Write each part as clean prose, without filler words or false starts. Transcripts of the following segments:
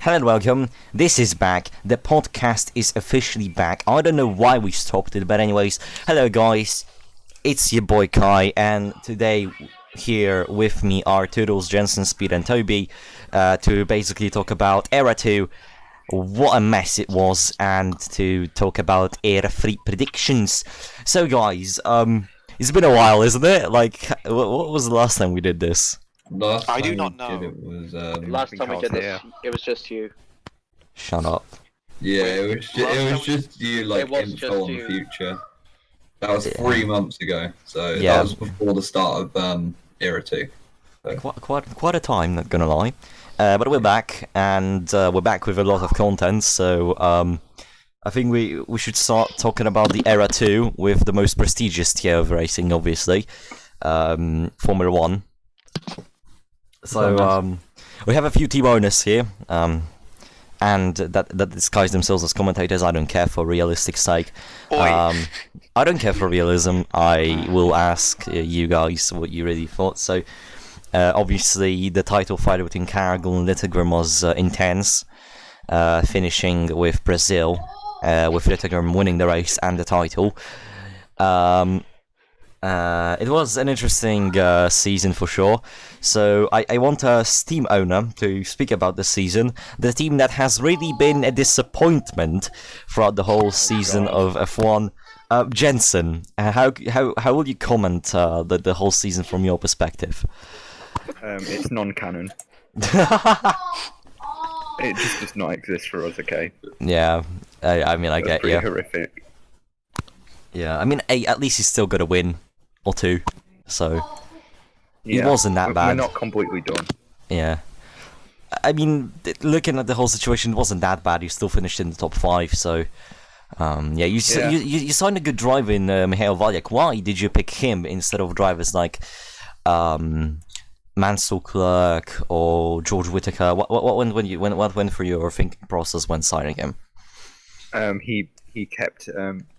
Hello and welcome. This is back. The podcast is officially back. I don't know why we stopped it, but anyways, hello guys. It's your boy Kai, and today here with me are Toodles, Jensen, Speed, and Toby to basically talk about Era 2, what a mess it was, and to talk about Era 3 predictions. So guys, it's been a while, isn't it? Like, what was the last time we did this? I do not know. Last time we did this, it was just you. Shut up. Yeah, it was just you, like, info on the future. That was 3 months ago, so that was before the start of Era 2. So. Quite a time, not gonna lie. But we're back, and we're back with a lot of content, so I think we should start talking about the Era 2 with the most prestigious tier of racing, obviously, Formula 1. So we have a few team owners here, and that disguise themselves as commentators. I don't care for realistic sake. I don't care for realism. I will ask you guys what you really thought. So obviously the title fight between Cargill and Littlegram was intense, finishing with Brazil, with Littlegram winning the race and the title. It was an interesting season for sure. So I want a team owner to speak about the season, the team that has really been a disappointment throughout the whole season of F1. Jensen, how will you comment the whole season from your perspective? It's non-canon. It just does not exist for us, okay? Yeah, I mean, I get you. Pretty horrific. Yeah, I mean, at least he's still got a win or two, so it wasn't that bad. We're not completely done. Yeah, I mean, looking at the whole situation, it wasn't that bad. You still finished in the top 5, so you signed a good driver in Michael Waliak. Why did you pick him instead of drivers like Mansell Clark or George Whittaker? What went through your thinking process when signing him? He kept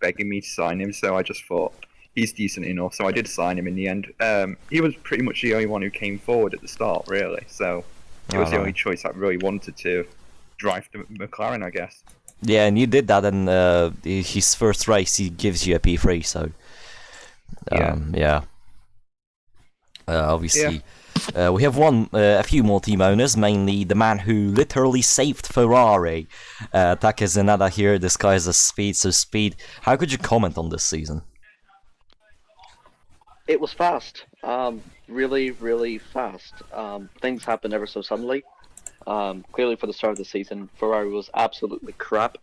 begging me to sign him, so I just thought he's decent enough, so I did sign him in the end. He was pretty much the only one who came forward at the start, really, so it was the only choice I really wanted to drive to McLaren, I guess. Yeah, and you did that, and his first race, he gives you a P3, so obviously. Yeah. We have a few more team owners, mainly the man who literally saved Ferrari, Take Zenada here, disguised as Speed. So Speed, how could you comment on this season? It was fast. Really, really fast. Things happened ever so suddenly. Clearly for the start of the season, Ferrari was absolutely crap.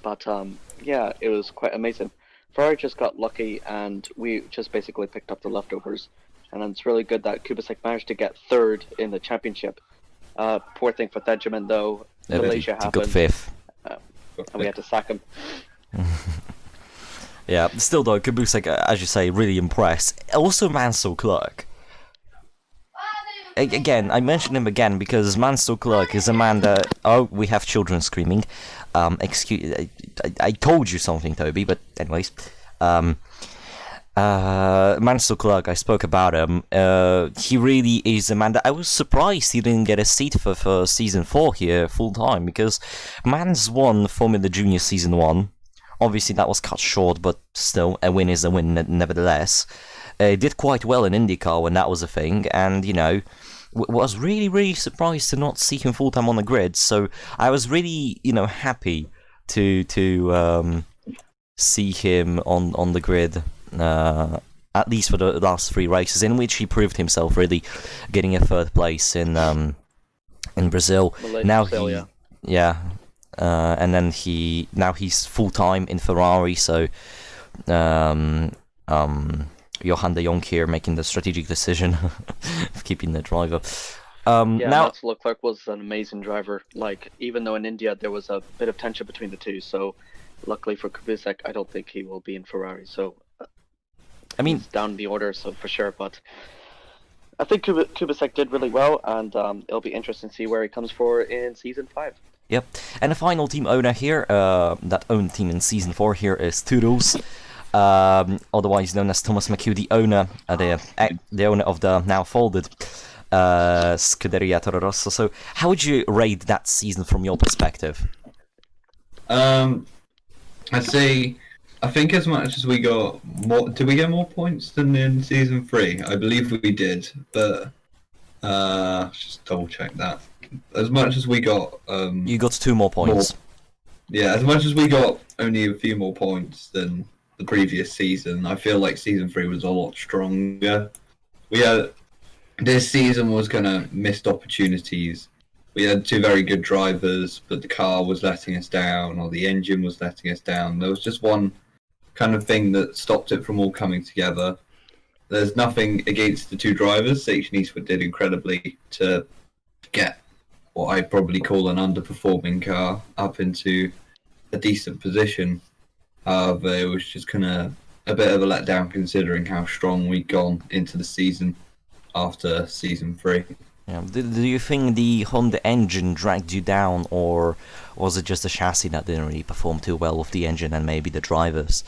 But it was quite amazing. Ferrari just got lucky, and we just basically picked up the leftovers. And it's really good that Kubicek managed to get 3rd in the championship. Poor thing for Thedgeman, though. Malaysia happened. He got 5th. And we had to sack him. Yeah, still though, Kubicek, as you say, really impressed. Also Mansell Clark. Again, I mention him again because Mansell Clark is a man that... Oh, we have children screaming. Excuse... I told you something, Toby, but anyways. Mansell Clark, I spoke about him. He really is a man that I was surprised he didn't get a seat for season 4 here full time, because man's won Formula Junior season 1. Obviously that was cut short, but still a win is a win nevertheless. Did quite well in IndyCar when that was a thing, and you know, was really surprised to not see him full time on the grid. So I was really happy to see him on the grid. At least for the last 3 races, in which he proved himself, really getting a 3rd place in Brazil. Malaysia, and then he's full time in Ferrari. So Johan de Jong here making the strategic decision of keeping the driver. Max Leclerc was an amazing driver. Like, even though in India there was a bit of tension between the two, so luckily for Kubicek, I don't think he will be in Ferrari. So. I mean, he's down the order, so for sure, but I think Kubicek did really well, and it'll be interesting to see where he comes for in Season 5. Yep, and the final team owner here, that owned team in Season 4 here is Toodles, otherwise known as Thomas McHugh, the owner of the now folded Scuderia Toro Rosso. So how would you rate that season from your perspective? I'd say, I think as much as we got more, did we get more points than in season 3? I believe we did, but just double check that. As much as we got, you got 2 more points. Yeah, as much as we got only a few more points than the previous season, I feel like season 3 was a lot stronger. This season was gonna missed opportunities. We had 2 very good drivers, but the car was letting us down, or the engine was letting us down. There was just one kind of thing that stopped it from all coming together. There's nothing against the 2 drivers. Station Eastwood did incredibly to get what I'd probably call an underperforming car up into a decent position. However, it was just kind of a bit of a letdown considering how strong we'd gone into the season after season 3. Yeah. Do you think the Honda engine dragged you down, or was it just the chassis that didn't really perform too well with the engine and maybe the drivers?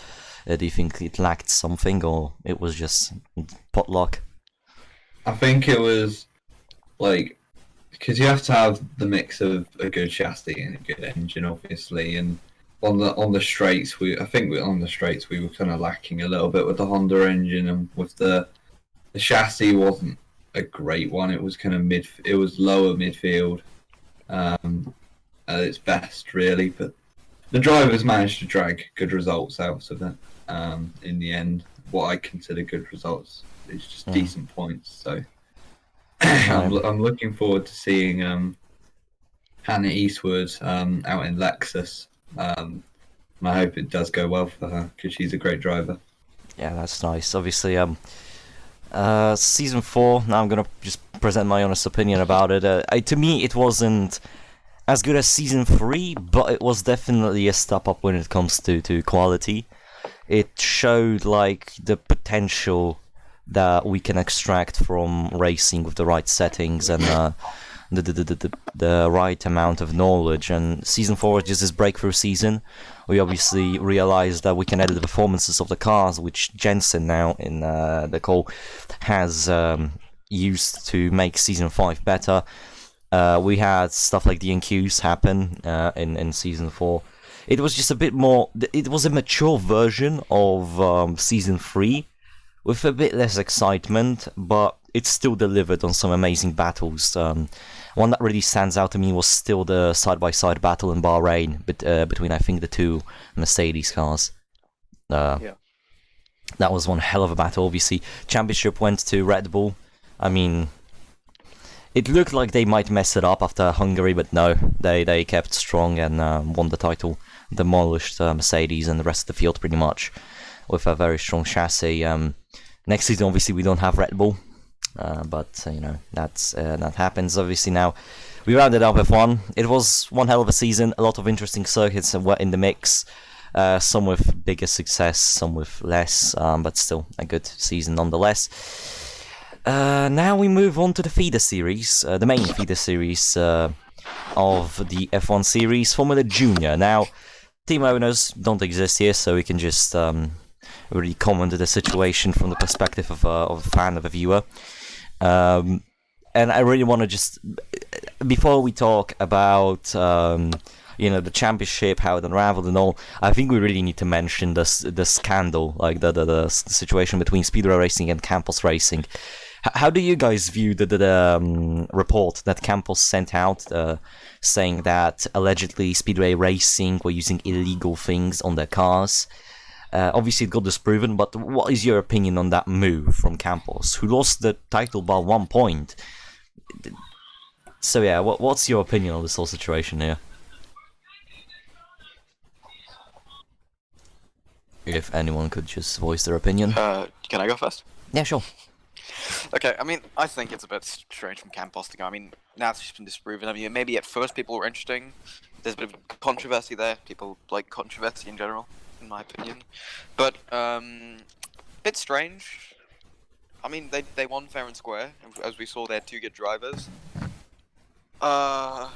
Do you think it lacked something, or it was just pot luck? I think it was like, because you have to have the mix of a good chassis and a good engine, obviously, and on the straights, I think on the straights we were kind of lacking a little bit with the Honda engine, and with the chassis wasn't a great one. It was kind of it was lower midfield at its best, really. But the drivers managed to drag good results out of it. In the end, what I consider good results is just decent points. So I'm looking forward to seeing Hannah Eastwood out in Lexus. And I hope it does go well for her because she's a great driver. Yeah, that's nice. Obviously, season 4. Now I'm gonna just present my honest opinion about it. To me, it wasn't as good as season 3, but it was definitely a step up when it comes to quality. It showed like the potential that we can extract from racing with the right settings and the right amount of knowledge. And season 4 was just this breakthrough season. We obviously realized that we can edit the performances of the cars, which Jensen now in the call has used to make season 5 better. We had stuff like the NQs happen in season 4. It was just a bit more. It was a mature version of season 3, with a bit less excitement, but it still delivered on some amazing battles. One that really stands out to me was still the side-by-side battle in Bahrain between, I think, the 2 Mercedes cars. That was one hell of a battle. Obviously, championship went to Red Bull. I mean, it looked like they might mess it up after Hungary, but no, they kept strong and won the title, demolished Mercedes and the rest of the field pretty much with a very strong chassis. Next season, obviously, we don't have Red Bull. But you know, that happens. Obviously, now we rounded up F1. It was one hell of a season. A lot of interesting circuits were in the mix. Some with bigger success, some with less, but still a good season nonetheless. Now we move on to the feeder series, the main feeder series of the F1 series, Formula Junior. Now, team owners don't exist here, so we can just really comment on the situation from the perspective of a fan, of a viewer. And I really want to just, before we talk about the championship, how it unraveled and all, I think we really need to mention the scandal, like the situation between Speedway Racing and Campos Racing. How do you guys view the report that Campos sent out, saying that allegedly Speedway Racing were using illegal things on their cars? Obviously, it got disproven, but what is your opinion on that move from Campos, who lost the title by 1 point? So yeah, what's your opinion on this whole situation here? If anyone could just voice their opinion. Can I go first? Yeah, sure. Okay, I mean, I think it's a bit strange from Campos to go. I mean, now it's just been disproven. I mean, maybe at first people were interesting. There's a bit of controversy there. People like controversy in general, in my opinion. But, bit strange. I mean, they won fair and square. As we saw, they had 2 good drivers. I'm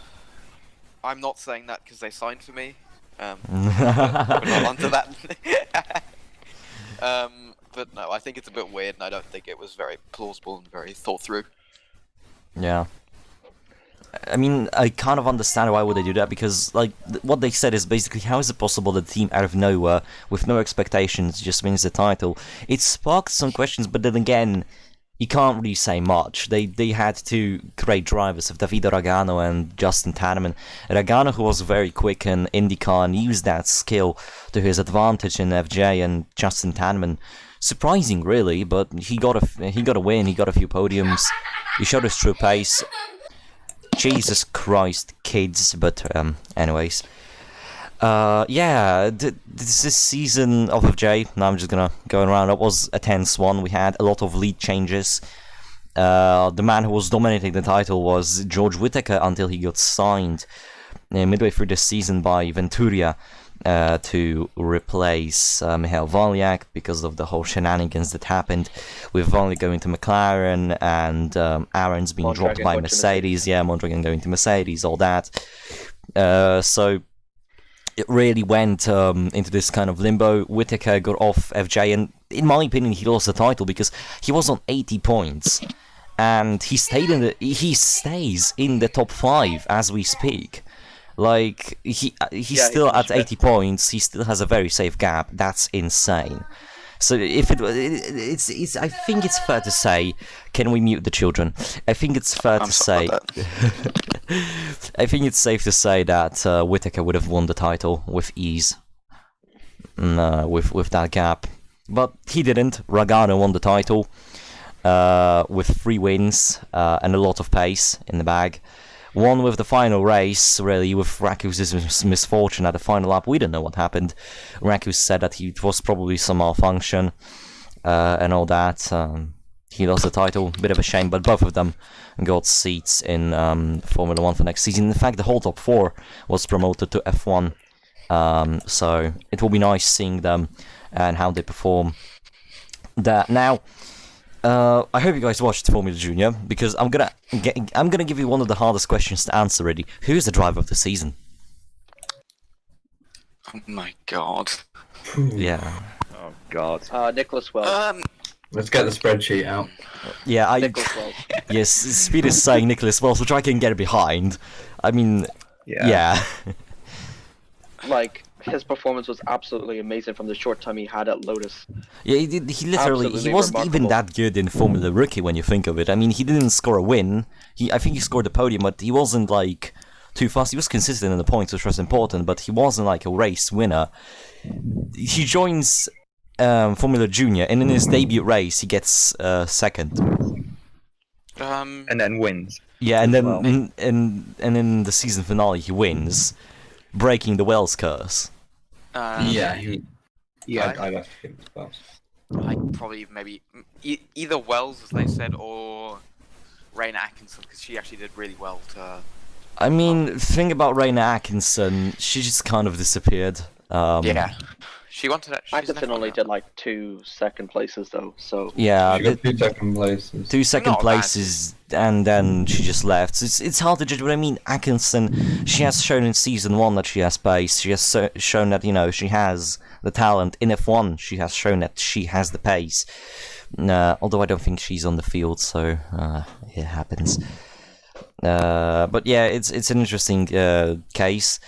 not saying that because they signed for me. We're not onto that. But no, I think it's a bit weird, and I don't think it was very plausible and very thought through. Yeah. I mean, I kind of understand why would they do that, because, like, what they said is basically, how is it possible that the team out of nowhere, with no expectations, just wins the title? It sparked some questions, but then again, you can't really say much. They had two great drivers, of Davide Ragano and Justin Tanneman. Ragano, who was very quick in IndyCar and used that skill to his advantage in FJ, and Justin Tanneman, surprising really, but he got a win, he got a few podiums, he showed his true pace. Jesus Christ, kids, but anyways. Yeah, this season of FJ, now I'm just gonna go around, it was a tense one. We had a lot of lead changes. The man who was dominating the title was George Whittaker until he got signed midway through the season by Venturia to replace Michael Waliak, because of the whole shenanigans that happened with Waliak going to McLaren and Aaron's being dropped by Mercedes. Yeah, Mondragon going to Mercedes, all that. So it really went into this kind of limbo. Whittaker got off FJ, and in my opinion, he lost the title because he was on 80 points, and he stays in the top 5 as we speak. Like, he's still at 80 points. He still has a very safe gap. That's insane. So if it's I think it's fair to say, can we mute the children? I think it's fair to say, I think it's safe to say that Whittaker would have won the title with ease, with that gap. But he didn't. Ragano won the title with 3 wins and a lot of pace in the bag. One with the final race, really, with Raku's misfortune at the final lap. We don't know what happened. Raku said that it was probably some malfunction and all that. He lost the title, bit of a shame, but both of them got seats in Formula 1 for next season. In fact, the whole top 4 was promoted to F1, so it will be nice seeing them and how they perform. Now, I hope you guys watched Formula Junior, because I'm gonna give you one of the hardest questions to answer. Really, who's the driver of the season? Oh my god. Yeah. Oh god. Nicholas Wells. Let's get the spreadsheet out. Yeah, Nicholas Wells. yes, Speed is saying Nicholas Wells, which I can get behind. I mean, yeah. Like, his performance was absolutely amazing from the short time he had at Lotus. Yeah, he literally, he Absolutely wasn't even remarkable. that good in Formula Rookie when you think of it. I mean, he didn't score a win. I think he scored a podium, but he wasn't like too fast. He was consistent in the points, which was important, but he wasn't like a race winner. He joins Formula Junior, and in his debut race, he gets second. And then wins. Yeah, and then Well. and in the season finale, he wins, breaking the Wells curse. Yeah, Yeah. I'd have to give it to Wells. Like, probably maybe either Wells, as they said, or Raina Atkinson, because she actually did really well to. I mean, thing about Raina Atkinson, she just kind of disappeared. Yeah. She wanted it. Atkinson only did like 2 second places though, so Yeah, She got 2 second places. 2 second Not bad. places, and then she just left. So it's hard to judge, but I mean, Atkinson, she has shown in season 1 that she has pace. She has shown that, you know, she has the talent. In F1, she has shown that she has the pace. Although I don't think she's on the field, so it happens. But yeah, it's an interesting case.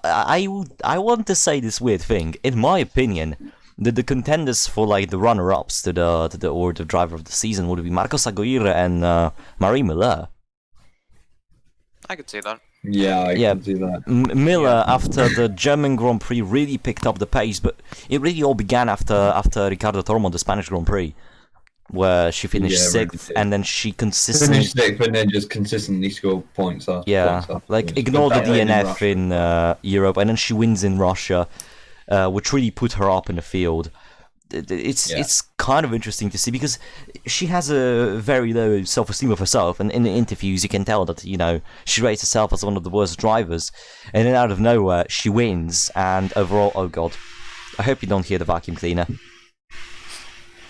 I want to say this weird thing. In my opinion, the contenders for like the runner-ups to the award of driver of the season would be Marcos Aguirre and Marie Miller. I could see that. Yeah, I Yeah. can do that. Miller, after the German Grand Prix, really picked up the pace, but it really all began after Ricardo Tormo, the Spanish Grand Prix, where she finished Yeah, really 6th, did. and then she consistently, Finished 6th, but then just consistently score points after yeah, points after like points. ignore the But that in DNF Russia. in Europe, and then she wins in Russia, which really put her up in the field. It's kind of interesting to see, because she has a very low self-esteem of herself, and in the interviews you can tell that, you know, she rates herself as one of the worst drivers, and then out of nowhere she wins, and overall, oh god, I hope you don't hear the vacuum cleaner.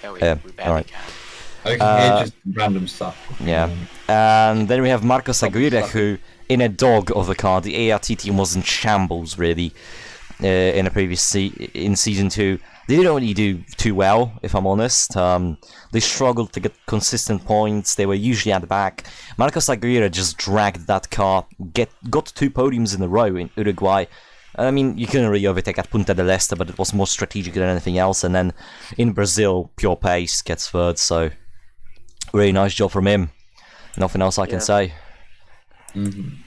Yeah, we Yeah, barely alright. can. I can hear just random stuff. Yeah, and then we have Marcos Aguirre, who, in a dog of a car, the ART team was in shambles, really, in a previous in season 2. they didn't really do too well, if I'm honest. They struggled to get consistent points. They were usually at the back. Marcos Aguirre just dragged that car, got 2 podiums in a row in Uruguay. I mean, you couldn't really overtake at Punta del Este, but it was more strategic than anything else. And then in Brazil, pure pace gets third, so really nice job from him. Nothing else I can say. Mm-hmm.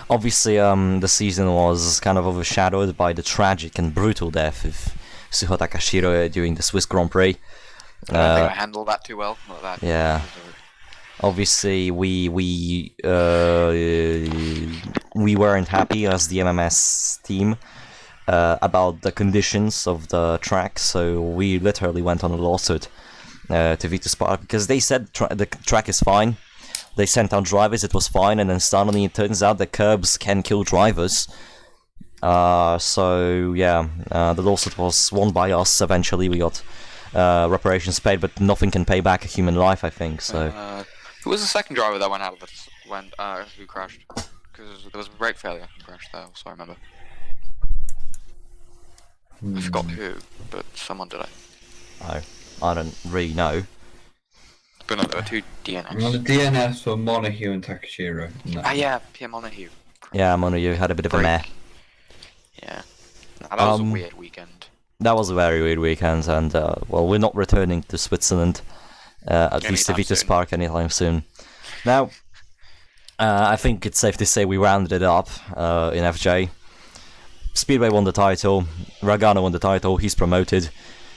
Obviously, the season was kind of overshadowed by the tragic and brutal death of Suho Takashiro during the Swiss Grand Prix. I don't think I handled that too well. Not that. Yeah. Obviously, we weren't happy as the MMS team about the conditions of the track, so we literally went on a lawsuit to Vitus Park because they said the track is fine. They sent out drivers, it was fine, and then suddenly it turns out the curbs can kill drivers. So yeah, the lawsuit was won by us. Eventually, we got reparations paid, but nothing can pay back a human life, I think. So. Who was the second driver that went out of it? Who crashed? Because there was a brake failure and crashed there, so I remember. I forgot who, but someone did it. I don't really know. But no, there were 2 DNFs. Well, the DNFs for Monahue and Takashiro. No. Yeah, Pierre Monahue. Yeah, Monahue had a bit of a meh. Yeah. That was a weird weekend. That was a very weird weekend, and well, we're not returning to Switzerland, at least to Vitus Park anytime soon. Now, I think it's safe to say we rounded it up in FJ. Speedway won the title, Ragano won the title, he's promoted.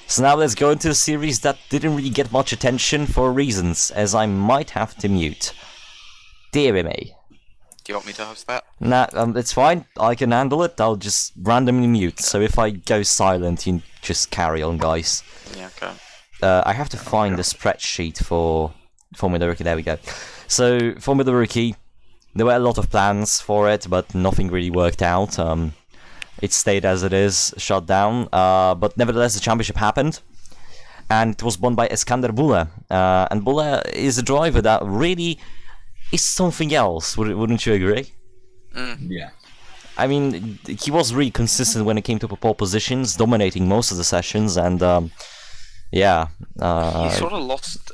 So now let's go into a series that didn't really get much attention for reasons, as I might have to mute. Dear me. Do you want me to host that? Nah, it's fine. I can handle it. I'll just randomly mute. So if I go silent, you just carry on, guys. Yeah, okay. I have to find the spreadsheet for Formula Rookie. There we go. So Formula Rookie, there were a lot of plans for it, but nothing really worked out. It stayed as it is, shut down. But nevertheless, the championship happened, and it was won by Eskander Bule. And Bule is a driver that really is something else. Wouldn't you agree? Yeah. I mean, he was really consistent when it came to pole positions, dominating most of the sessions, and yeah. He sort of lost.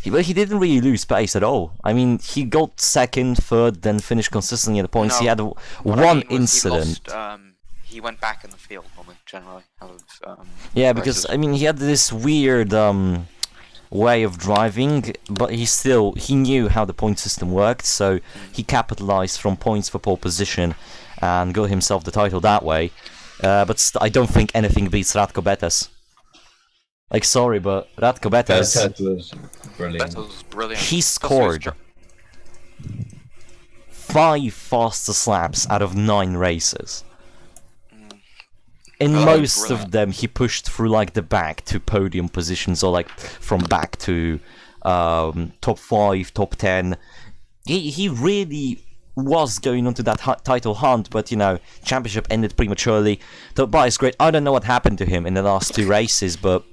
He didn't really lose pace at all. I mean, he got second, third, then finished consistently at the points. He had one incident. He went back in the field, generally. Yeah, because I mean, he had this weird way of driving, but he knew how the point system worked, so he capitalized from points for pole position and got himself the title that way. But I don't think anything beats Ratko Betes. Like, sorry, but Ratko Betes... was brilliant. That was brilliant. He scored 5 fastest laps out of 9 races. In most of them, he pushed through, like, the back to podium positions, or, like, from back to top 5, top 10. He really was going onto that title hunt, but, you know, championship ended prematurely. Tobias Great, I don't know what happened to him in the last 2 races, but...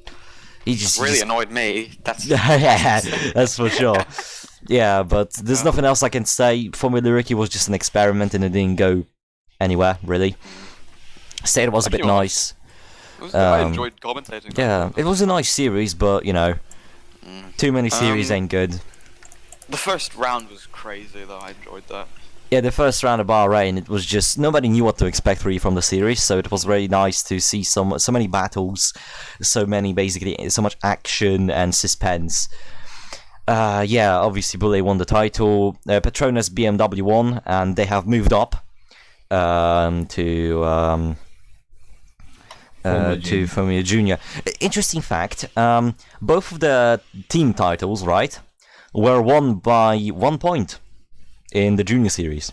He just annoyed me. Yeah, that's for sure. Yeah, but there's nothing else I can say. Formula Rookie was just an experiment and it didn't go anywhere, really. State was a bit nice. I enjoyed commentating. Yeah, it was a nice series, but, you know, too many series ain't good. The first round was crazy, though. I enjoyed that. Yeah, the first round of Bahrain, it was just... Nobody knew what to expect, really, from the series, so it was very nice to see so many battles, so much action and suspense. Yeah, obviously, Bule won the title. Petronas BMW won, and they have moved up to Formula Junior. Interesting fact, both of the team titles, right, were won by 1 point in the Junior Series.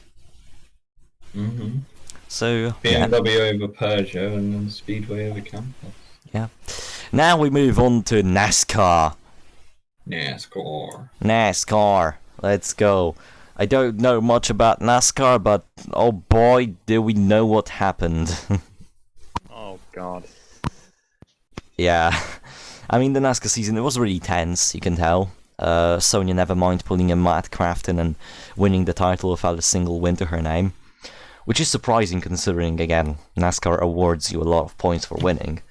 Mm-hmm. So, BMW over Peugeot and then Speedway over Campos. Yeah. Now we move on to NASCAR. NASCAR. Let's go. I don't know much about NASCAR, but oh boy, do we know what happened. Oh god. Yeah. I mean, the NASCAR season, it was really tense, you can tell. Sonia Nevermind pulling a Matt Crafton and winning the title without a single win to her name. which is surprising considering, again, NASCAR awards you a lot of points for winning.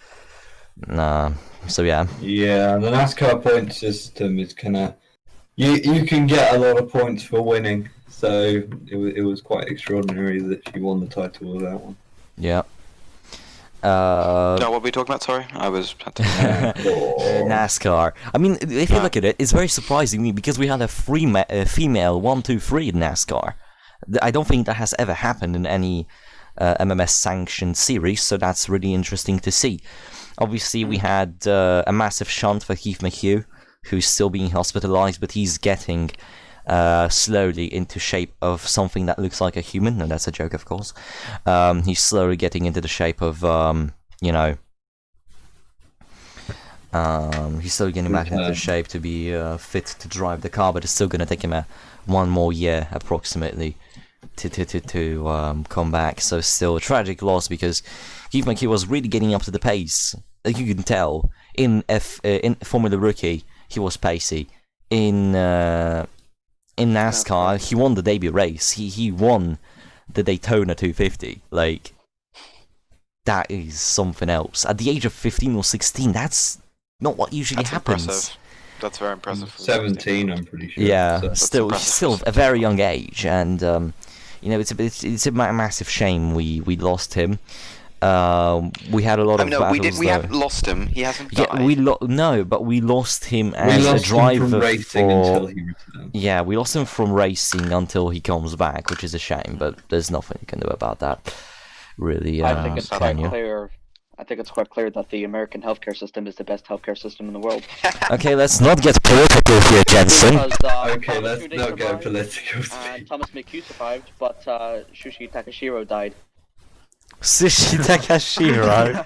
So yeah. Yeah, the NASCAR point system is kind of you can get a lot of points for winning, so it was quite extraordinary that she won the title with that one. Yeah. No, what were we talking about? Sorry, I was. NASCAR. I mean, if you look at it, it's very surprising me because we had a female 1-2-3 in NASCAR. I don't think that has ever happened in any MMS sanctioned series, so that's really interesting to see. Obviously, we had a massive shunt for Keith McHugh, who's still being hospitalized, but he's getting slowly into shape of something that looks like a human. No, that's a joke, of course. He's slowly getting into the shape of, he's still getting back into shape to be fit to drive the car, but it's still going to take him one more year, approximately, to come back. So still a tragic loss because Keith McHugh was really getting up to the pace. Like you can tell, in Formula Rookie, he was pacey. In NASCAR, he won the debut race. He won the Daytona 250. Like, that is something else. At the age of 15 or 16, that's not what usually happens. Impressive. That's very impressive. 17, I'm pretty sure. Yeah, so. still a very young age, and it's a massive shame we lost him. We had a lot of battles. We haven't lost him. He hasn't died. Yeah, but we lost him as a driver him from racing until he returned. Yeah, we lost him from racing until he comes back, which is a shame. But there's nothing you can do about that. Really, I think it's quite clear. I think it's quite clear that the American healthcare system is the best healthcare system in the world. Okay, let's not get political here, Jensen. Okay, let's not go political. Thomas McHugh survived, but Shushi Takashiro died. Sushi Takashiro.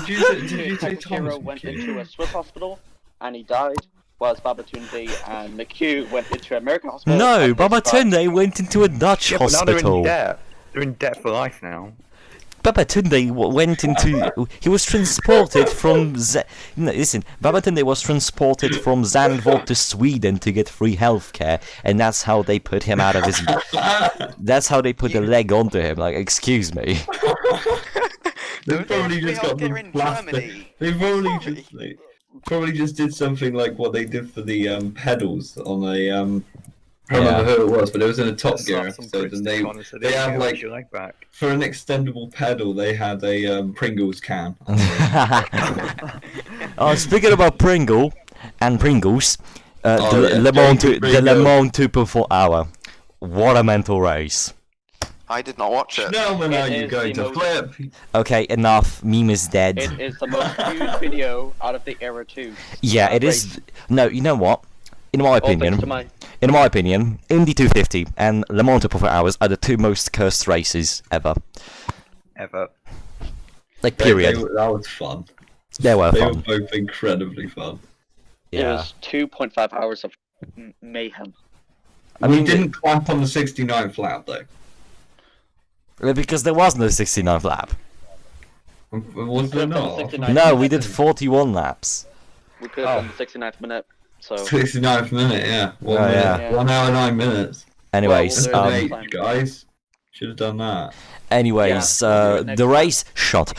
Did you say Thomas went into a Swiss hospital and he died, whilst Babatunde and McHugh went into an American hospital. No, Babatunde went into a Dutch hospital. Now they're in debt. They're in debt for life now. Babatunde went into. He was transported from. Babatunde was transported from Zandvoort to Sweden to get free healthcare, and that's how they put him out of his. That's how they put the leg onto him. Like, excuse me. They probably just got the plaster. They probably just did something like what they did for the pedals on a I don't remember who it was, but it was in a Top Gear episode, and they have like for an extendable pedal, they had a Pringles can. Oh, speaking about Pringles, the Le Mans 2.4 hour. What a mental race! I did not watch it. No, when are you going to flip? Okay, enough. Meme is dead. It is the most viewed video out of the era 2. Yeah, it is. No, you know what? In my opinion, Indy 250 and Le Mans 2.4 hours are the two most cursed races ever. Like, period. That was fun. They were fun. They were both incredibly fun. Yeah. It was 2.5 hours of mayhem. We didn't clap on the 69th lap, though. Because there was no 69th lap. Was there not? No, we did 41 laps. We could have done the 69th minute. So 69th minute, yeah. 1 minute. Yeah. 1 hour 9 minutes. Anyways, guys, should have done that. Anyways, the race shot.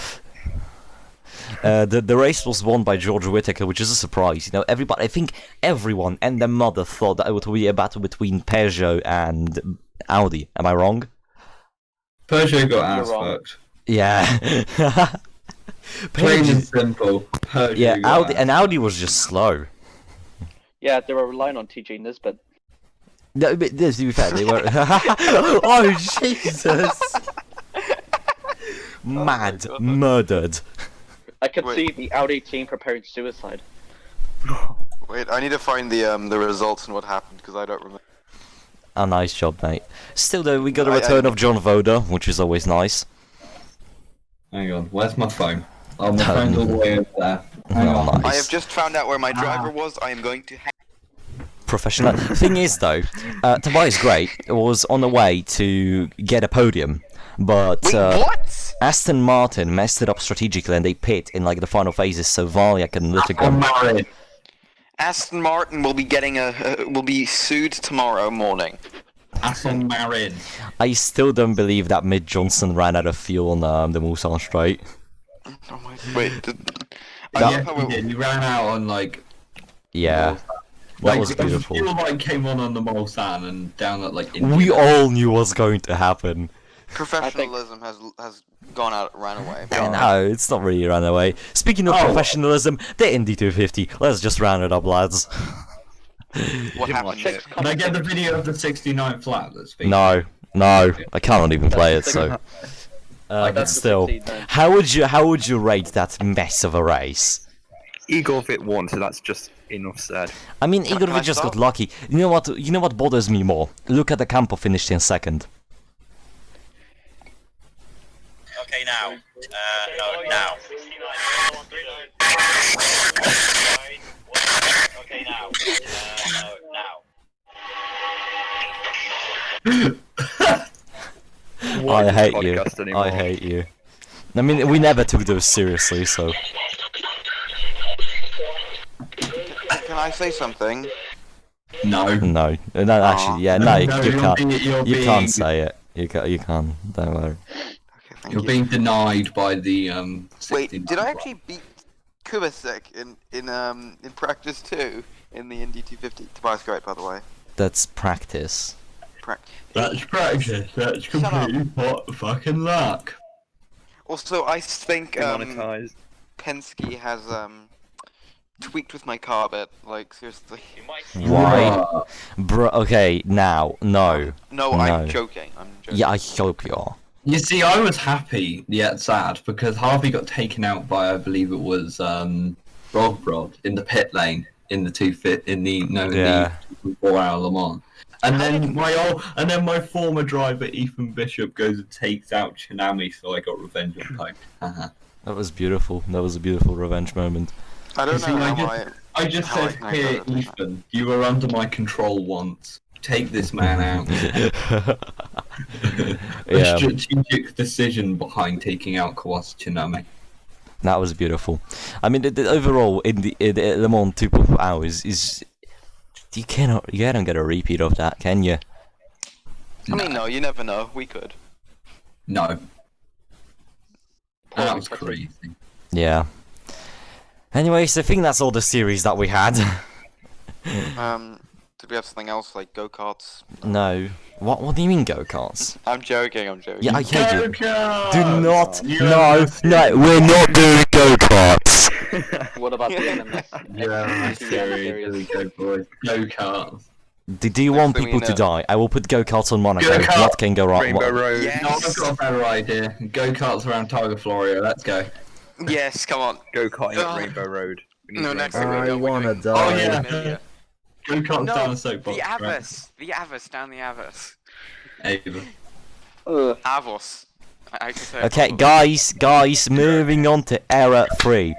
The race was won by George Whittaker, which is a surprise. You know, I think everyone and their mother thought that it would be a battle between Peugeot and Audi. Am I wrong? Peugeot got ass fucked. Yeah. Plain and simple. Peugeot Audi was just slow. Yeah, they were relying on TJ Nisbet. No, but to be fair, they were. Oh Jesus! Mad, murdered. I could see the Audi team preparing suicide. Wait, I need to find the results and what happened because I don't remember. A nice job, mate. Still though, we got a return of John Voda, which is always nice. Hang on, where's my phone? Oh, my phone's all the way over there. Nice. I have just found out where my driver was. I am going to. Professional. Thing is, though, Tobias Gray was on the way to get a podium, but what? Aston Martin messed it up strategically, and they pit in like the final phases, so Valia can let it go. Aston Martin will be getting will be sued tomorrow morning. Aston Marin. I still don't believe that Mick Johnson ran out of fuel on the Mulsanne Straight. Oh my. Wait. I Yeah, love how he did. He ran out on like. Yeah, that was beautiful. The fuel line came on the Mulsanne and down at like. We all knew what was going to happen. professionalism has gone out, ran away. No, it's not really ran away. Speaking of professionalism, the Indy 250. Let's just round it up, lads. What happened? Can I get the video of the 69 flat that's been? No, I cannot even play it. So, but still, how would you rate that mess of a race? Igorvit won, so that's just enough said. I mean, Can I Igor just got start? lucky. You know what? You know what bothers me more? Look at the Campo finished in second. Okay, now. No, now. Okay, now. I hate you. Podcast anymore. I hate you. I mean, we never took those seriously, so. Can I say something? No. No, actually, yeah, no, you can't. You're You being, can't say it. You can't. Don't worry. Okay, thank You're you. being denied by the Wait, 69 did I flat. actually beat Kubasek in practice too in the Indy 250? Tobias great, by the way. That's practice. That's practice. That's Shut up. complete fucking luck. Also, I think Demonetized. Penske has tweaked with my car a bit. Like seriously. Why? Bro, okay, now, no. No, I'm No. joking. I'm joking. Yeah, I hope you are. You see, I was happy yet sad because Harvey got taken out by, I believe it was Rod in the pit lane in the 4-hour Le Mans. And then my former driver Ethan Bishop goes and takes out Chinami, so I got revenge on Pope. That was beautiful. That was a beautiful revenge moment. I don't You see, know I how I just How said, I here, got it. Ethan, you were under my control once. Take this man out. A Yeah, strategic decision behind taking out Kawasa Chinami. that was beautiful. I mean, the overall in the Le Mans 2.4 hours is you can't get a repeat of that, can you? I mean, no, you never know. We could. No. That was crazy. Yeah. Anyways, I think that's all the series that we had. Did we have something else like go-karts? No. What do you mean go-karts? I'm joking. I'm joking. Yeah, I hate you. Go-karts! Do not. You No, understand. we're not doing go-karts. What about the MMS? Yeah, Series? go boys. Go-karts. Do you want thing we people to know. die? I will put go-karts on Monaco. Go-kart. What can go wrong? Rainbow Road. Yes. No, I've got a better idea. Go-karts around Tiger Florio. Let's go. Yes, come on. Go karting Oh. at Rainbow Road. We need No, Rainbow next Road. thing we know, we're doing Oh yeah. Namibia. Go-karts No, down the soapbox. the right? Avus. The Avus down the Avus. Ava. Avos. I can say it Okay, properly. guys, moving on to era 3.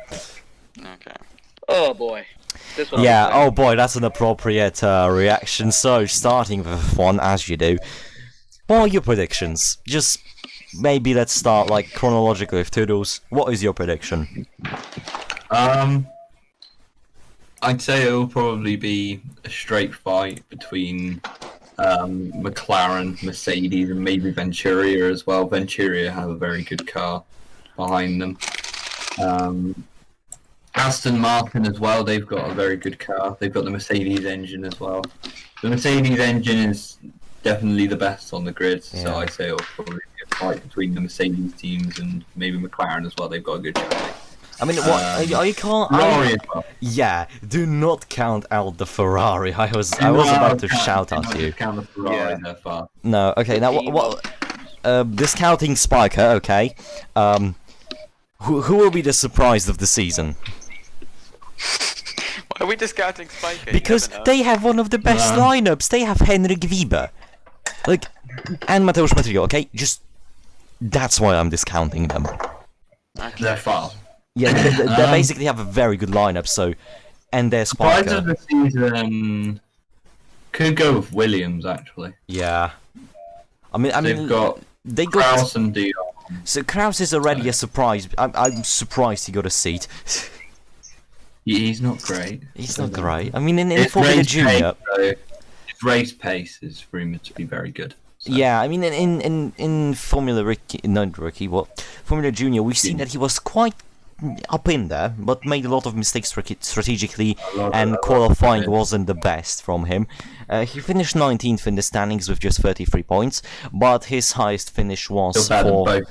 Okay. Oh boy. This one. Yeah, oh boy, that's an appropriate reaction. So, starting with one, as you do. What are your predictions? Just maybe let's start like chronologically with Toodles. What is your prediction? I'd say it will probably be a straight fight between McLaren, Mercedes, and maybe Venturia as well. Venturia have a very good car behind them. Aston Martin as well, they've got a very good car. They've got the Mercedes engine as well. The Mercedes engine is definitely the best on the grid, so Yeah. I say it'll probably be a fight between the Mercedes teams and maybe McLaren as well. They've got a good chassis. I mean, what? I can't. Ferrari as well. Yeah, do not count out the Ferrari. I was about to shout at you. Count the Ferrari Yeah. there far. No, okay, now what discounting Spiker, okay. Who will be the surprise of the season? Why are we discounting Spiker? You Because never know. they have one of the best lineups. They have Henrik Wieber, like, and Mateusz Matrio. Okay, just that's why I'm discounting them. They're far. Yeah, they basically have a very good lineup. So, and their Prize Spiker. of the season could go with Williams actually. Yeah, I mean, They've got they got. Kraus and Dion. So Kraus is already a surprise. I'm surprised he got a seat. He's not great. He's not great. I mean, in It's Formula range Junior. change, though. race pace is rumored to be very good. So. Yeah, I mean, in Formula Formula Junior, we've seen that he was quite up in there, but made a lot of mistakes strategically, and qualifying wasn't the best from him. He finished 19th in the standings with just 33 points, but his highest finish was for...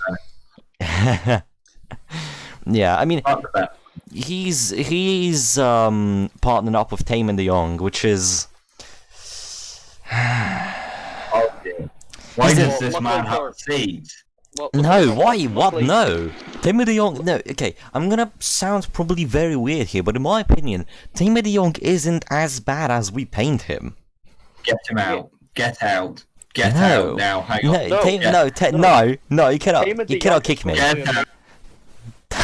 Yeah, I mean, he's partnered up with Taman de Jong, which is... Oh dear. Why does this man have seeds? No, why? What? No. Taman de Jong... No, okay, I'm gonna sound probably very weird here, but in my opinion, Taman de Jong isn't as bad as we paint him. Get him out. Get out. Get out now. Hang on. No, you cannot kick me. Get out.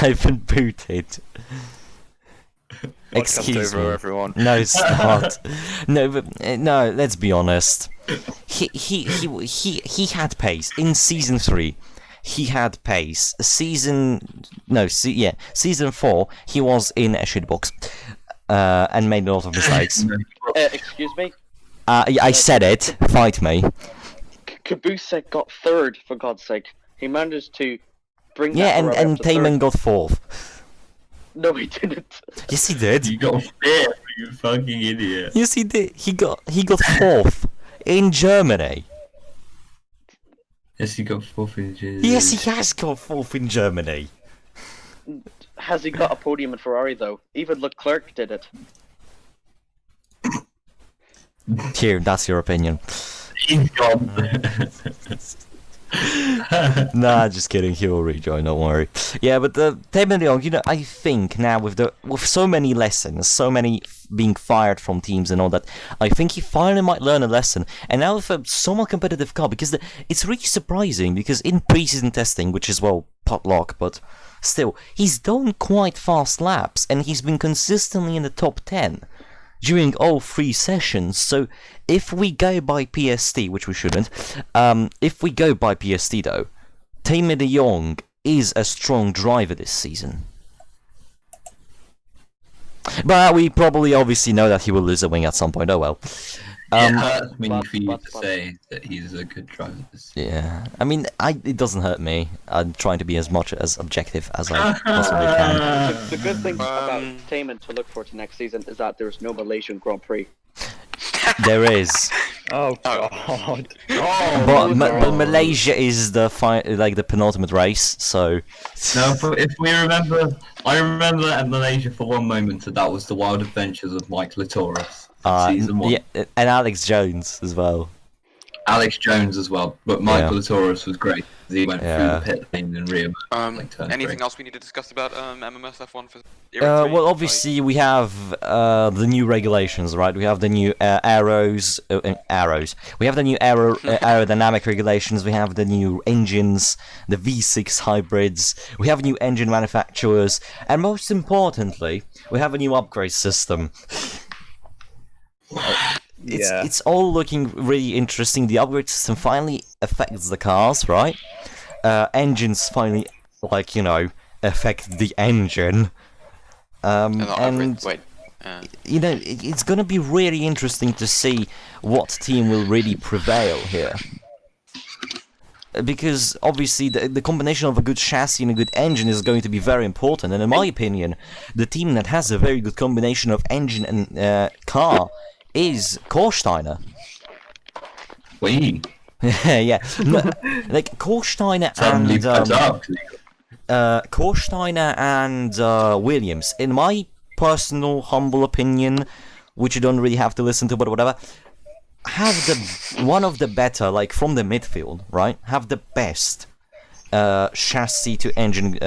I've been booted. Excuse me. Everyone. No, it's not. No, let's be honest. He had pace in season 3. He had pace. Season 4. He was in a shitbox, and made a lot of mistakes. Excuse me. I said it. Fight me. Kabusek got 3rd, for God's sake. He managed to bring. Yeah, and Taman got 4th. No, he didn't. Yes, he did. You got 5th, you fucking idiot. Yes, he did. He got 4th in Germany. Yes, he got 4th in Germany. Yes, he has got 4th in Germany. Has he got a podium in Ferrari though? Even Leclerc did it. Here, that's your opinion. He's gone. Nah, just kidding. He will rejoin. Don't worry. Yeah, but Taman de Jong, I think now with so many lessons, so many being fired from teams and all that, I think he finally might learn a lesson. And now with a somewhat competitive car, because it's really surprising, because in pre-season testing, which is pot luck, but still, he's done quite fast laps, and he's been consistently in the top 10 during all 3 sessions. So if we go by PST, which we shouldn't, if we go by PST though, Taman de Jong is a strong driver this season. But we probably obviously know that he will lose a wing at some point. Oh well. It hurts me for you to say that he's a good driver. Yeah, I mean, it doesn't hurt me. I'm trying to be as much as objective as I possibly can. The good thing about Taman to look for to next season is that there's no Malaysian Grand Prix. There is. Oh god. But Malaysia is the the penultimate race, so. No, but if we remember, I remember at Malaysia for one moment that was the wild adventures of Mike Latoris. Season 1. Yeah, and Alex Jones as well. Alex Jones as well, but Michael Latoris was great. He went through the pit lane and rear. Anything else we need to discuss about MMS F1 for? Well, obviously we have the new regulations, right? We have the new arrows. We have the new aerodynamic regulations. We have the new engines, the V6 hybrids. We have new engine manufacturers, and most importantly, we have a new upgrade system. It's all looking really interesting. The upgrade system finally affects the cars, right? Engines finally, affect the engine. It's gonna be really interesting to see what team will really prevail here. Because obviously the combination of a good chassis and a good engine is going to be very important. And in my opinion, the team that has a very good combination of engine and car is Korsteiner. We. Yeah, Korsteiner and Williams. In my personal humble opinion, which you don't really have to listen to, but whatever, have one of the better, from the midfield, right? Have the best chassis to engine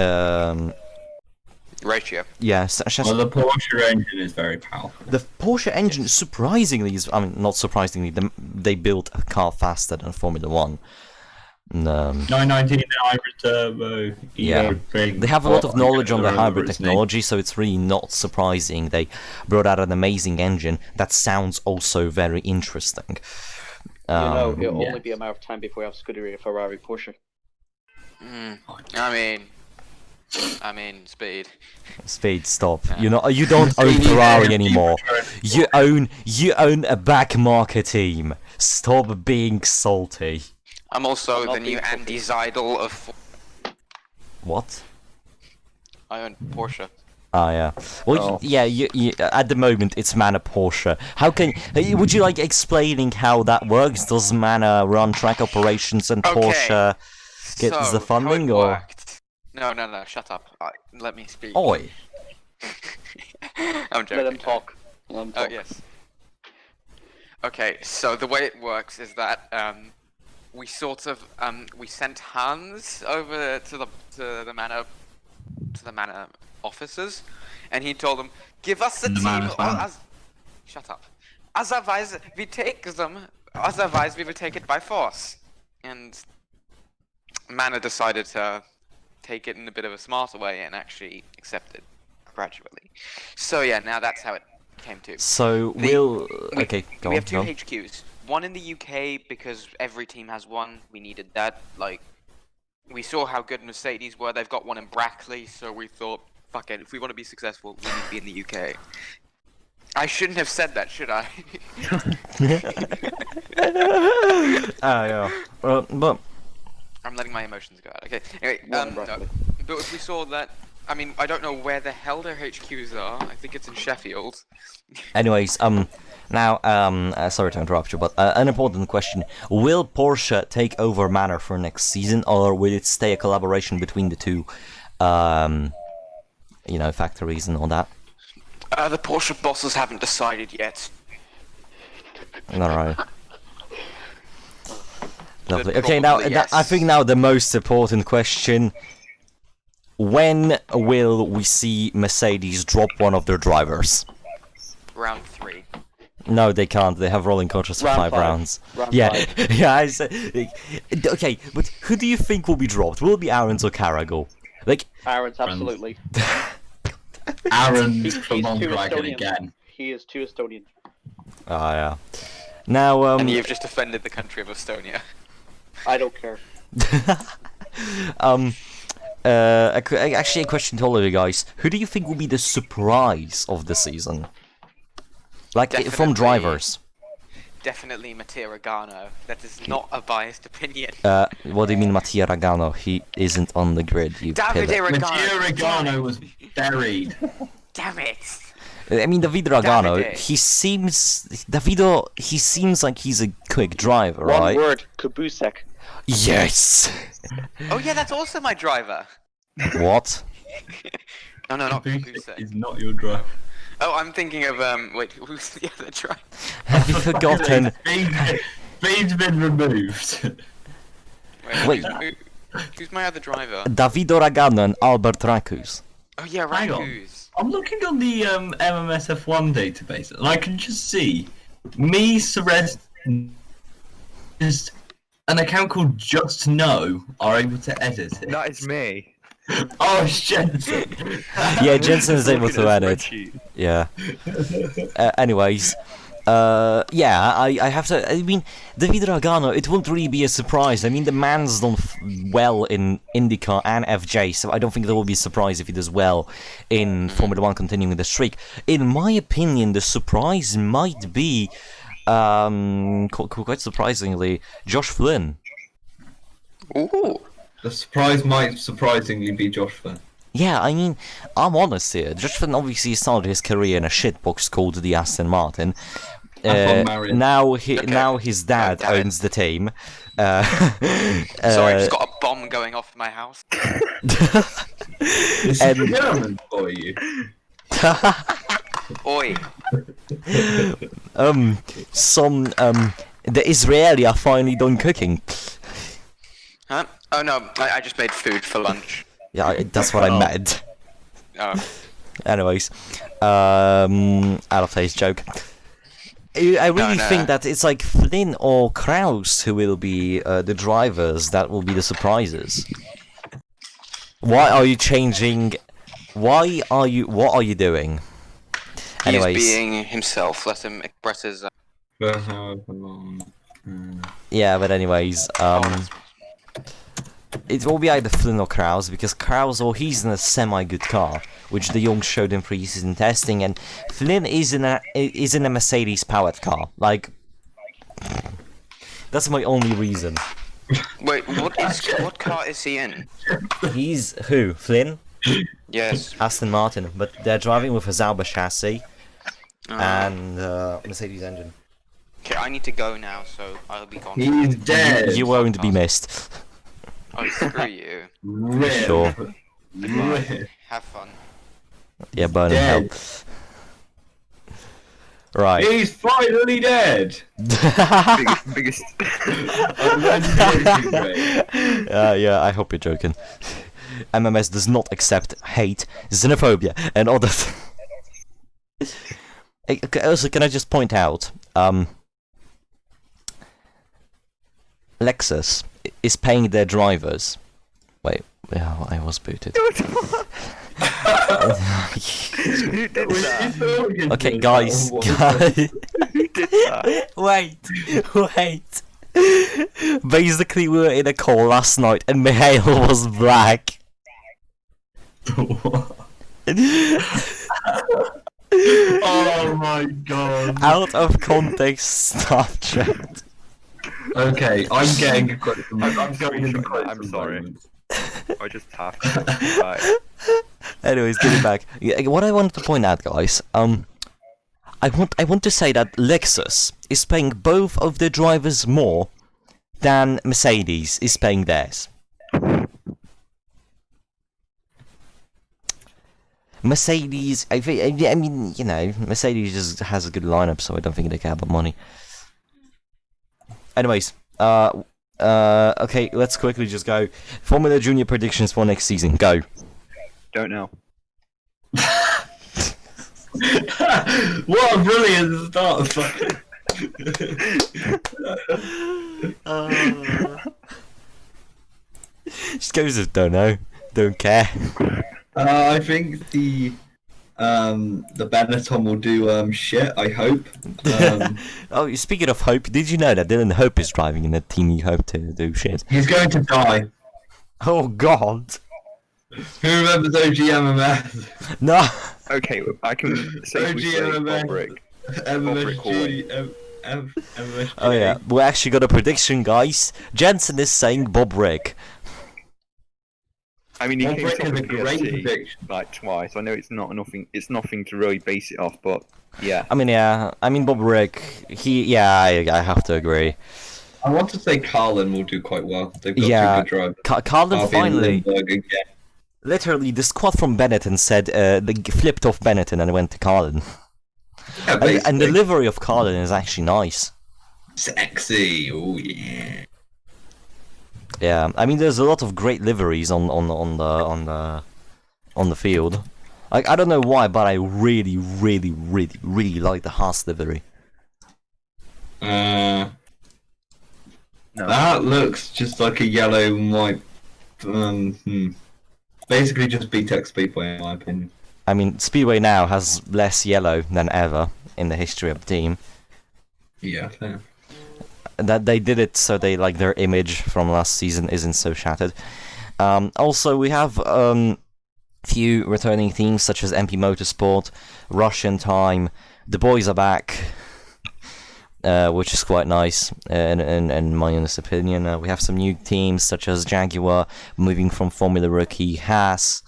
ratio. Yeah, well, the Porsche engine is very powerful. The Porsche engine, surprisingly, not surprisingly, they built a car faster than Formula 1. 919 hybrid turbo. Yeah, they have a lot of knowledge on the hybrid technology, so it's really not surprising they brought out an amazing engine that sounds also very interesting. It'll only be a matter of time before we have Scuderia, Ferrari, Porsche. I mean, I mean, speed. Speed, stop. Yeah. You don't own Ferrari anymore. You own a back market team. Stop being salty. I'm also not the new being Andy Seidel of. What? I own Porsche. Ah, yeah. Well, Oh. yeah. You, at the moment, it's Mana Porsche. How can? Would you like explaining how that works? Does Mana run track operations and Okay. Porsche gets So, the funding, how it or? worked- No, shut up. Let me speak. Oi. I'm joking. Let him talk. Let him Oh talk. yes. Okay, so the way it works is that we sort of we sent Hans over to the manor officers, and he told them, "Give us a The team." manor fan. Shut up. Otherwise, we take them. Otherwise, we will take it by force. And Manor decided to take it in a bit of a smarter way and actually accept it gradually. So yeah, now that's how it came to. So The- we'll. we- Okay, go We on. have two go on. HQs. One in the UK because every team has one. We needed that. Like, we saw how good Mercedes were. They've got one in Brackley, so we thought, fuck it. If we want to be successful, we need to be in the UK. I shouldn't have said that, should I? Ah, yeah. But I'm letting my emotions go out. Okay. Anyway, One in no, Brackley. but if we saw that, I mean, I don't know where the hell their HQs are. I think it's in Sheffield. anyways, now, sorry to interrupt you, but an important question: will Porsche take over Manor for next season, or will it stay a collaboration between the two, factories and all that? The Porsche bosses haven't decided yet. All right. Lovely. But Okay, now probably I yes. think now the most important question: when will we see Mercedes drop one of their drivers? Round 3. No, they can't. They have rolling contracts for Round 5 five. rounds. Round Yeah, five. yeah. I said, okay, but who do you think will be dropped? Will it be Aarons or Carragher? Like, Aaron's absolutely. Aaron He's from too Mondragon Estonian. again. He is too Estonian. yeah. Now, And you've just offended the country of Estonia. I don't care. actually, a question to all of you guys: who do you think will be the surprise of the season? Like from Definitely. drivers. Definitely Mattia Regano. That is not a biased opinion. What do you mean, Mattia Ragano? He isn't on the grid. You Davide pillar. Mattia Regano was buried. Damn it! I mean, David Ragano. Davide. He seems like he's a quick driver, One right? word, Kabusek. Yes. Oh yeah, that's also my driver. What? No, not Who Kabusek. is not your driver. Oh, I'm thinking of wait, who's the other driver? Have you forgotten? Feed's been removed. Wait. Who's my other driver? Davido Ragano and Albert Rakus. Oh yeah, Hang on. Rakus. I'm looking on the MMS F1 database, and I can just see me, Ceres, just an account called Just Know are able to edit it. That is me. Oh, it's Jensen. Yeah, Jensen is able Looking to at a edit. spreadsheet. Yeah. Anyways, yeah, I have to. I mean, David Ragano, it won't really be a surprise. I mean, the man's done well in IndyCar and FJ, so I don't think there will be a surprise if he does well in Formula 1 continuing the streak. In my opinion, the surprise might be, quite surprisingly, Josh Flynn. Ooh. The surprise might surprisingly be Josh Flynn. Yeah, I mean, I'm honest here. Josh Flynn obviously started his career in a shitbox called the Aston Martin. Now his dad God damn it. owns the team. Sorry, I just got a bomb going off in my house. This is German for you. Oi. The Israeli are finally done cooking. Huh? Oh no, I just made food for lunch. Yeah, that's what I meant. Oh. Anyways, out of place joke. I really No. think that it's like Flynn or Kraus who will be the drivers that will be the surprises. Why are you changing? What are you doing? He's Anyways, being himself. Let him express his. For however long. yeah, but anyways, it will be either Flynn or Krause, because Krause, he's in a semi-good car, which De Jong showed in pre-season testing, and Flynn is in a Mercedes-powered car. Like, that's my only reason. Wait, what car is he in? He's who? Flynn? Yes. Aston Martin, but they're driving with a Sauber chassis and Mercedes engine. Okay, I need to go now, so I'll be gone. He's dead. You won't be missed. Oh, screw you. Rip. Sure. Rip. Have fun. Yeah, burn in hell. Dead. Right. He's finally dead. biggest. Yeah, I hope you're joking. MMS does not accept hate, xenophobia, and other. Also, can I just point out, Lexus is paying their drivers. Wait, yeah, I was booted. Who did that? Okay, guys, Who did that? wait. Basically, we were in a call last night, and Mihail was black. Oh my god. Out of context stuff, chat. Okay, I'm getting a quote from I'm going into quotes I'm from sorry. moments. I just have to. Right. Anyways, getting back. Yeah, what I wanted to point out, guys, I want to say that Lexus is paying both of their drivers more than Mercedes is paying theirs. Mercedes, I mean, you know, Mercedes just has a good lineup, so I don't think they care about money. Anyways, okay, let's quickly just go. Formula Junior predictions for next season, go. Don't know. What a brilliant start. Just goes with don't know, don't care. I think the Benetton will do shit. I hope. Oh, speaking of Hope, did you know that Dylan Hope is driving in the team you hope to do shit? He's going to die. Oh God! Who remembers OG MMS? No. Okay, I can safely say MMS. Bobrick. MMS Hallway. G. MMS G. Oh yeah, we actually got a prediction, guys. Jensen is saying Bob Rick. I mean, he came Bobrick top is of a great PST prediction. like twice. I know it's nothing to really base it off, but yeah. I mean, yeah. I mean, Bob Rick. I have to agree. I want to say Carlin will do quite well. They've got Yeah, two good drivers. Carlin Harvey and finally. Lindbergh again. Literally, the squad from Benetton said they flipped off Benetton and went to Carlin. Yeah, And the basically. livery of Carlin is actually nice. Sexy. Oh yeah. Yeah, I mean, there's a lot of great liveries on the field. Like, I don't know why, but I really like the Haas livery. No. That looks just like a yellow and white. Basically, just BTEC Speedway, in my opinion. I mean, Speedway now has less yellow than ever in the history of the team. Yeah, fair. That they did it so they like their image from last season isn't so shattered. Also, we have few returning themes such as MP Motorsport, Russian Time. The boys are back, which is quite nice. In my honest opinion, we have some new teams such as Jaguar moving from Formula Rookie, Haas.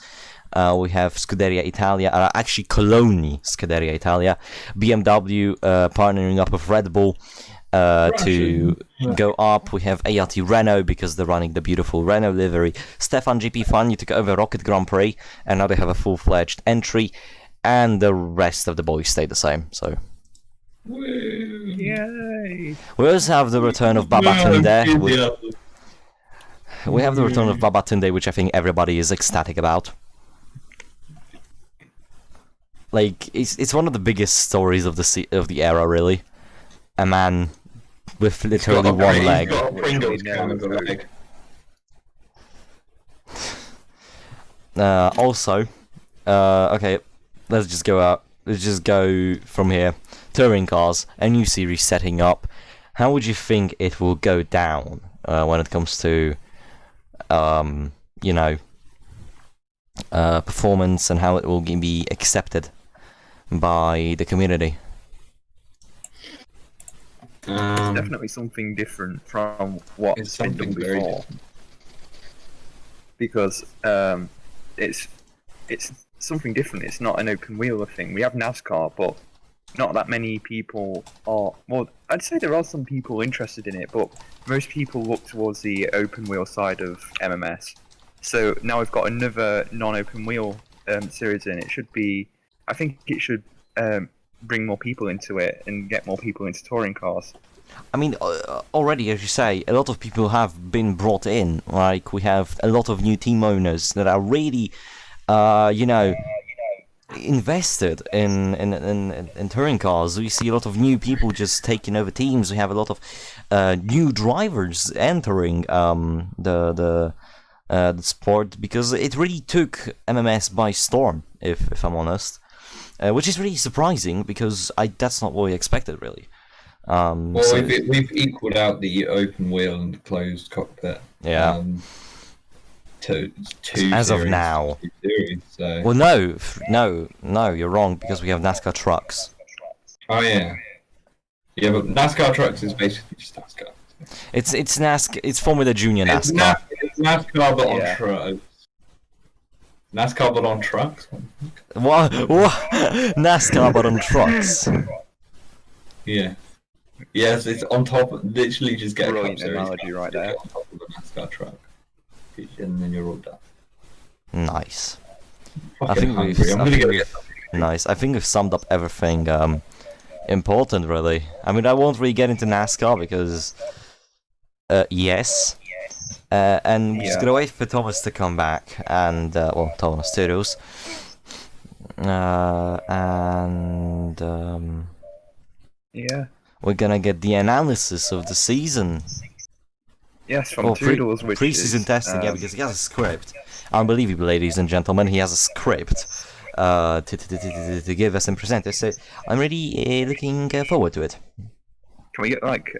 We have Scuderia Italia, actually Coloni Scuderia Italia, BMW partnering up with Red Bull. To go up, we have ART Renault because they're running the beautiful Renault livery. Stefan GP Fani took over Rocket Grand Prix, and now they have a full-fledged entry, and the rest of the boys stay the same. So Yay! we also have the return of Babatunde. We have the return of Babatunde, which I think everybody is ecstatic about. Like, it's one of the biggest stories of the era, really. A man with literally one leg. He's got a Pringles can of a leg. Also, okay, let's just go out. Let's just go from here. Touring cars, a new series setting up. How would you think it will go down when it comes to you know, performance and how it will be accepted by the community. It's definitely something different from what's It's been done something very before. different. Because it's something different. It's not an open wheeler thing. We have NASCAR, but not that many people are. Well, I'd say there are some people interested in it, but most people look towards the open wheel side of MMS. So now we've got another non-open wheel series in. It should be. I think it should bring more people into it and get more people into touring cars. I mean, already, as you say, a lot of people have been brought in. Like, we have a lot of new team owners that are really, you know, invested in touring cars. We see a lot of new people just taking over teams. We have a lot of new drivers entering the sport, because it really took MMS by storm, if I'm honest. Which is really surprising, because that's not what we expected, really. Well, So- we've equaled out the open wheel and the closed cockpit. Yeah. To two As of series, now. two series, so. Well, no, you're wrong, because we have NASCAR trucks. Oh yeah. Yeah, but NASCAR trucks is basically just NASCAR. It's NASCAR. It's Formula Junior NASCAR. It's NASCAR but on Yeah. trucks. NASCAR but on trucks. What? NASCAR, but on trucks. Yeah. Yes, it's on top. Literally, just get a Brilliant Cup Series analogy car, right stick it there. on top of a NASCAR truck, and then you're all done. Nice. Fucking think hungry. we've- I'm I gonna think go we've- get something. Nice. I think we've summed up everything important, really. I mean, I won't really get into NASCAR because, yes. And we're just Yeah. gonna wait for Thomas to come back, and well, Thomas Toodles. And Yeah. we're gonna get the analysis of the season. Yes, from Oh, Toodles, which pre-season is, testing, yeah, because he has a script. Unbelievable, ladies and gentlemen, he has a script to give us and present us. So I'm really looking forward to it. Can we get like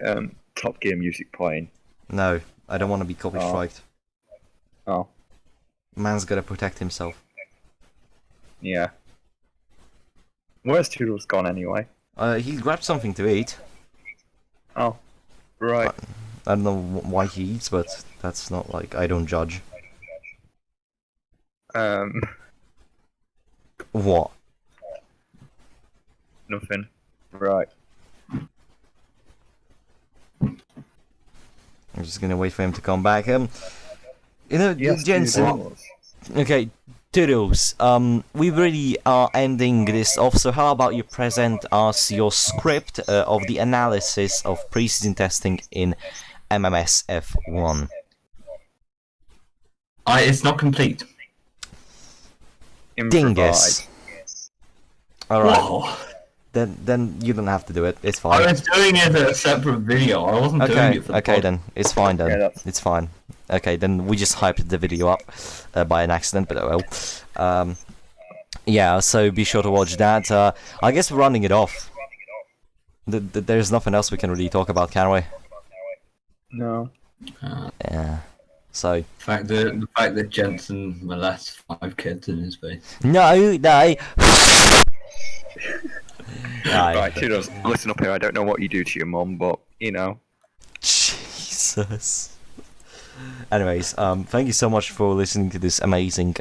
Top Gear music playing? No, I don't want to be copy Oh. striked. Oh, Man's gotta protect himself. yeah. Where's Toodles gone anyway? He grabbed something to eat. Oh, right. I don't know why he eats, but that's not like I don't judge. What? Nothing. Right. I'm just gonna wait for him to come back. You know, Yes, Jensen. Toodles. Okay, Toodles. We really are ending this off. So how about you present us your script of the analysis of pre-season testing in MMS F1? It's not complete. Dingus. Improvise. All right. Whoa. Then you don't have to do it. It's I fine. was doing it as a separate video. I wasn't doing Okay. it for the Okay pod. then. It's fine then. Yeah, that's- It's fine. Okay then. We just hyped the video up by an accident, but oh well. Yeah. So be sure to watch that. I guess we're running it off. There's nothing else we can really talk about, can we? No. Yeah. So The fact that Jensen molests 5 kids in his face. no. Aye. Right, Toodles, listen up here. I don't know what you do to your mum, but, you know. Jesus. Anyways, thank you so much for listening to this amazing.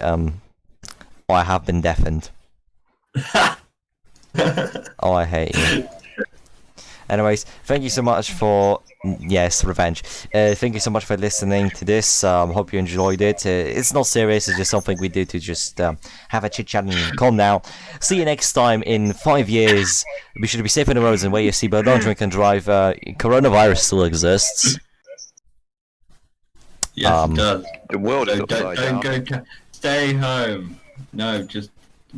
I have been deafened. Oh, I hate you. Anyways, thank you so much for revenge. Thank you so much for listening to this. Hope you enjoyed it. It's not serious. It's just something we do to just have a chit chat and calm down. See you next time in 5 years. Be sure to be safe on the roads and wear your seatbelt. Don't drink and drive. Coronavirus still exists. Yes, it does. The world is So upside don't down. go. Stay home. No, just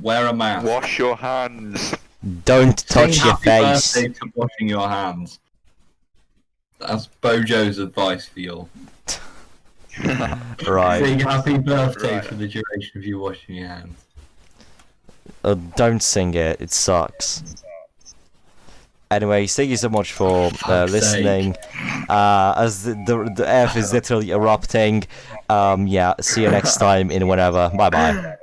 wear a mask. Wash your hands. Don't touch Sing your happy face. birthday to washing your hands. That's Bojo's advice for you. Right. Sing happy birthday Right. for the duration of you washing your hands. Don't sing it. It sucks. Anyways, thank you so much for Fuck's listening. As the earth is literally erupting, Yeah, see you next time in whenever. Bye bye.